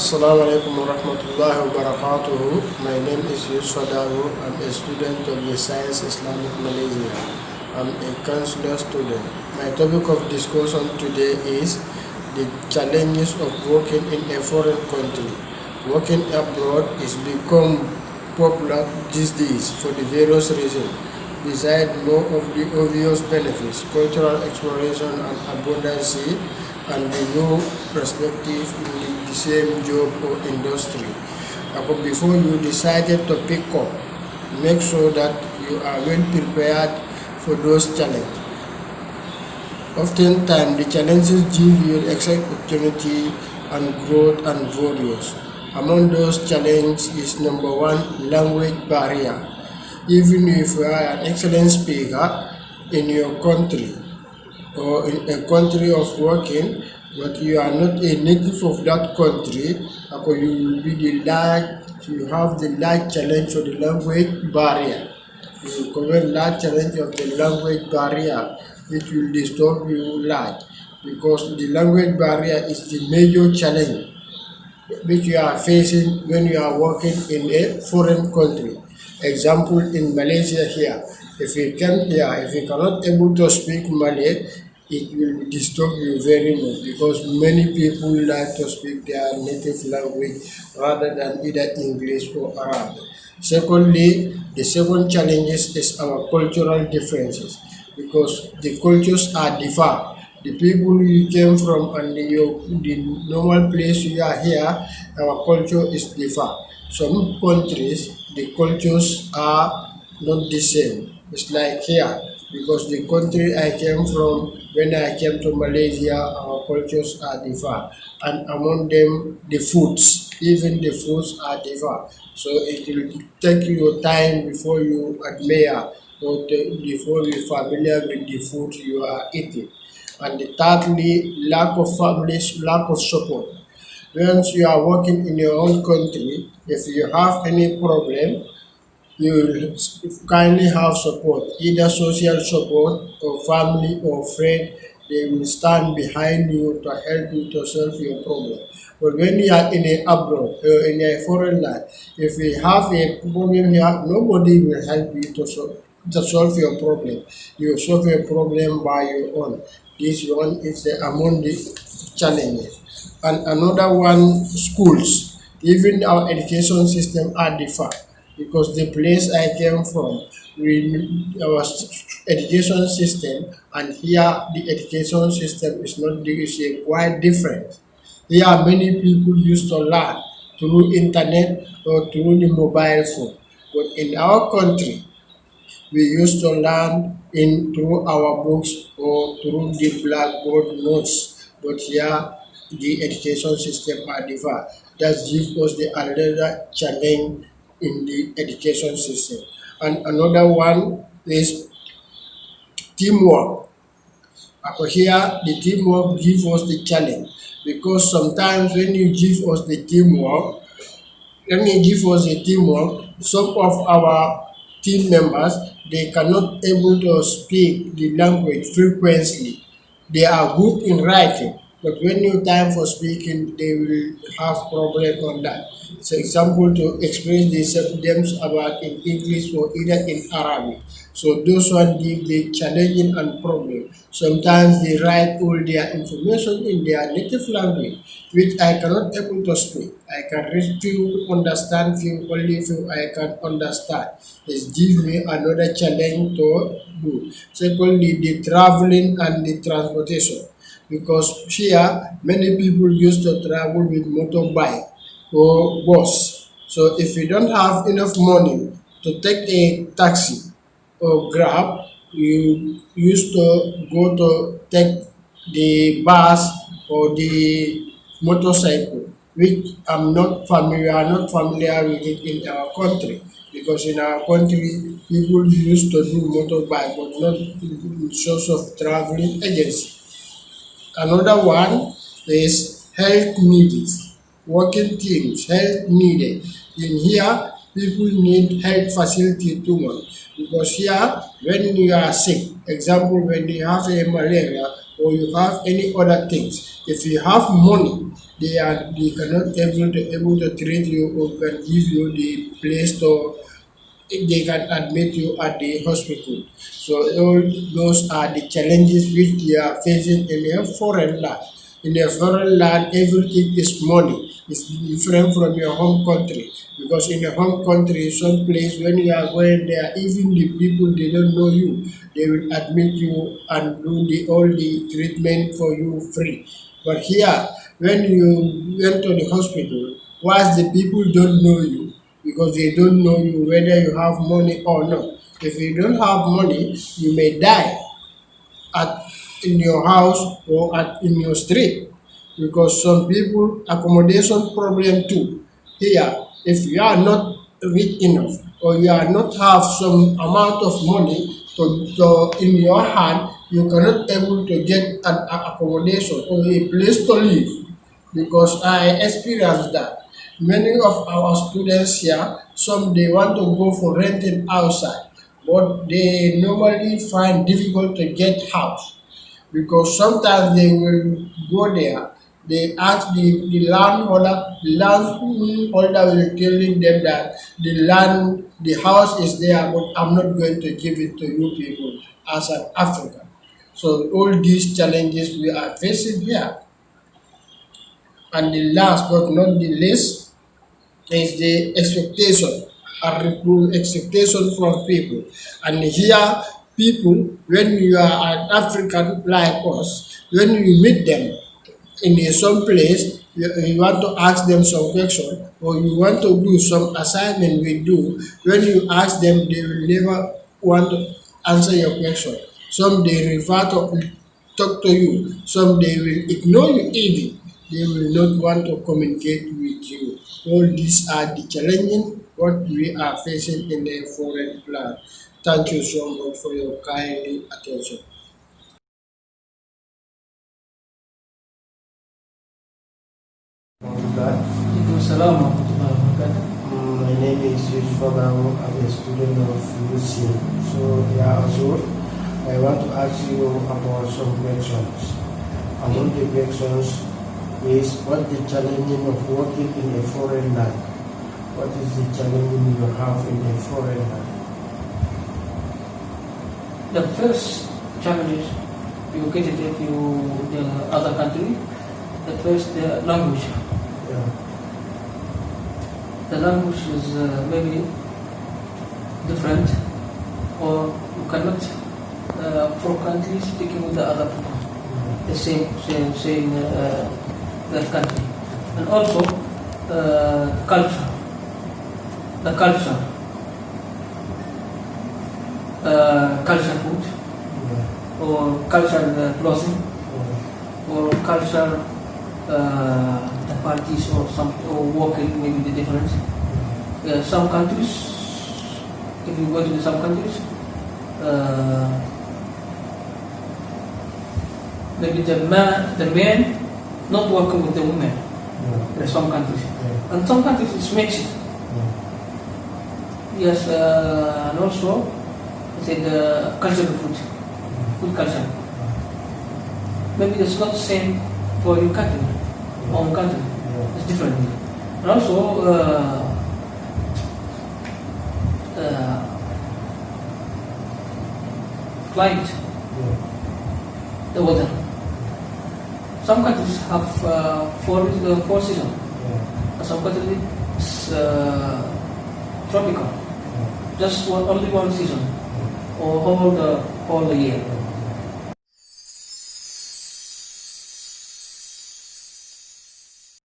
Assalamu alaikum wa rahmatullahi wa barakatuhu. My name is YUSUPHA. I'm a student of the Science Islamic Malaysia. I'm a counselor student. My topic of discussion today is the challenges of working in a foreign country. Working abroad is become popular these days for the various reasons. Besides more of the obvious benefits, cultural exploration and abundance, and the new perspective in the same job or industry. But before you decided to pick up, make sure that you are well prepared for those challenges. Oftentimes, the challenges give you excellent opportunity and growth and values. Among those challenges is number one, language barrier. Even if you are an excellent speaker in your country or in a country of working, but you are not a native of that country, you have the large challenge of the language barrier. You will cover large challenge of the language barrier, which will disturb you large, because the language barrier is the major challenge which you are facing when you are working in a foreign country. Example, in Malaysia here, if you come here, if you cannot able to speak Malay, it will disturb you very much, because many people like to speak their native language rather than either English or Arabic. Secondly, the second challenge is our cultural differences, because the cultures are different. The people you came from and the normal place you are here, our culture is different. Some countries, the cultures are not the same. It's like here, because the country I came from, when I came to Malaysia, our cultures are different. And among them, the foods, even the foods are different. So it will take you time before you admire or before you familiar with the food you are eating. And thirdly, lack of families, lack of support. Once you are working in your own country, if you have any problem, you will kindly have support, either social support or family or friend. They will stand behind you to help you to solve your problem. But when you are in a abroad or in a foreign land, if you have a problem here, nobody will help you to solve your problem. You solve your problem by your own. This one is among the challenges. And another one, schools. Even our education system are different, because the place I came from, our education system, and here the education system is not is a quite different. Here many people used to learn through internet or through the mobile phone, but in our country we used to learn in through our books or through the blackboard notes. But here the education system are different. That gives us the another challenge in the education system. And another one is teamwork. Here the teamwork gives us the challenge, because sometimes when you give us the teamwork, some of our team members, they cannot able to speak the language frequently. They are good in writing, but when you time for speaking, they will have problem on that. So example, to express themselves about in English or either in Arabic. So those one give the challenging and problem. Sometimes they write all their information in their native language, which I cannot able to speak. I can read few, understand few, only few I can understand. It gives me another challenge to do. Secondly, the traveling and the transportation, because here many people used to travel with motorbike or bus. So if you don't have enough money to take a taxi or grab, you used to go to take the bus or the motorcycle, which are not familiar with it in our country, because in our country people used to do motorbike but not in source of traveling agency. Another one is health needs, working teams, health needed. In here, people need health facility too much, because here, when you are sick, example, when you have a malaria or you have any other things, if you have money, they cannot able to treat you or can give you the place to they can admit you at the hospital. So all those are the challenges which you are facing in a foreign land. In a foreign land, everything is money. It's different from your home country because in your home country, some place when you are going there, even the people they don't know you, they will admit you and do all the treatment for you free. But here, when you went to the hospital, whilst the people don't know you, because they don't know you whether you have money or not. If you don't have money, you may die at in your house or in your street because some people accommodation problem too. Here, if you are not rich enough or you are not have some amount of money to in your hand, you cannot able to get an accommodation or a place to live because I experienced that. Many of our students here, some they want to go for renting outside, but they normally find difficult to get house because sometimes they will go there. They ask the landholder, the landholder will telling them that the house is there, but I'm not going to give it to you people as an African. So all these challenges we are facing here. And the last but not the least is the expectation and recruit expectation from people. And here, people, when you are an African like us, when you meet them in some place, you want to ask them some question or you want to do some assignment we do, when you ask them, they will never want to answer your question. Some they refer to talk to you, some they will ignore you even. They will not want to communicate with you. All these are the challenges what we are facing in the foreign land. Thank you so much for your kind attention. Waalaikumsalam warahmatullahi wabarakatuh. My name is YUSUPHA. I'm a student of UCM. So, yeah, also, I want to ask you about some questions. Among the questions is what the challenging of working in a foreign land? What is the challenging you have in a foreign land? The first challenge you get it if you the other country. The first the language. Yeah. The language is maybe different, or you cannot frequently speaking with the other people. The same that country, and also culture. The culture food, or culture clothing, or culture the parties or some or working maybe the difference. Some countries, if you go to some countries, maybe the man not working with the women. There are some countries, and some countries it's mixed. Yes, and also say the cultural food culture. Maybe it's not the same for your country, own country. It's different. And also climate, the weather. Some countries have four seasons. Some countries it's tropical, just only one season, or whole the year.